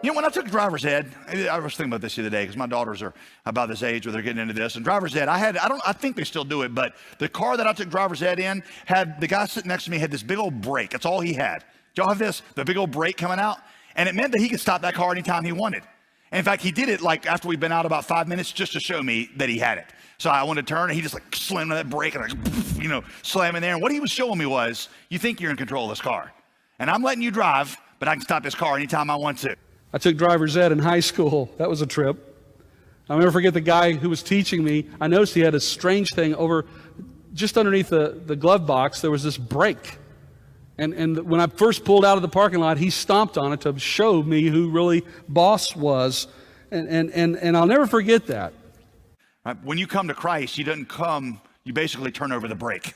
You know, when I took driver's ed, I was thinking about this the other day because my daughters are about this age where they're getting into this. And driver's ed, I think they still do it, but the car that I took driver's ed in had, the guy sitting next to me had this big old brake. That's all he had. Did y'all have this? The big old brake coming out? And it meant that he could stop that car anytime he wanted. And in fact, he did it like after we'd been out about 5 minutes just to show me that he had it. So I wanted to turn and he just like slammed on that brake and like, you know, slam in there. And what he was showing me was, you think you're in control of this car. And I'm letting you drive, but I can stop this car anytime I want to. I took driver's ed in high school. That was a trip. I'll never forget the guy who was teaching me. I noticed he had a strange thing over, just underneath the glove box, there was this brake. And when I first pulled out of the parking lot, he stomped on it to show me who really boss was. And I'll never forget that. When you come to Christ, you basically turn over the brake.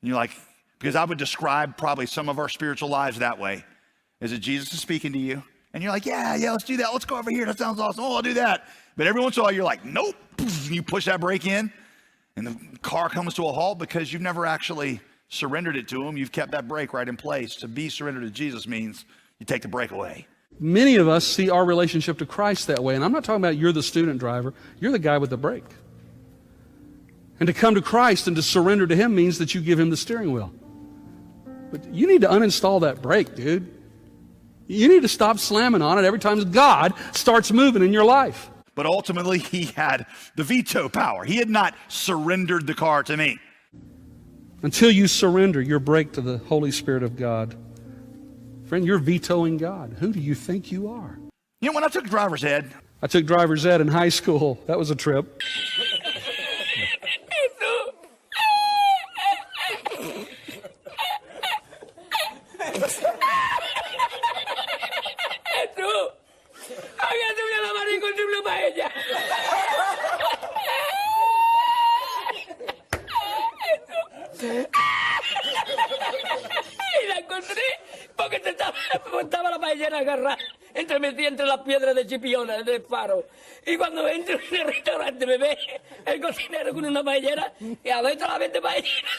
And you're like, because I would describe probably some of our spiritual lives that way. Is it Jesus is speaking to you? And you're like, yeah, let's do that. Let's go over here. That sounds awesome. Oh, I'll do that. But every once in a while, you're like, nope. And you push that brake in, and the car comes to a halt because you've never actually surrendered it to him. You've kept that brake right in place. To be surrendered to Jesus means you take the brake away. Many of us see our relationship to Christ that way. And I'm not talking about you're the student driver. You're the guy with the brake. And to come to Christ and to surrender to him means that you give him the steering wheel. But you need to uninstall that brake, dude. You need to stop slamming on it every time God starts moving in your life. But ultimately, he had the veto power. He had not surrendered the car to me. Until you surrender your brake to the Holy Spirit of God, friend, you're vetoing God. Who do you think you are? You know, when I took driver's ed, I took driver's ed in high school. That was a trip. Y la encontré porque estaba la paellera agarrada metida entre las piedras de Chipiona, del faro. Y cuando entro en el restaurante me ve el cocinero con una paellera y adentro la vende paellera.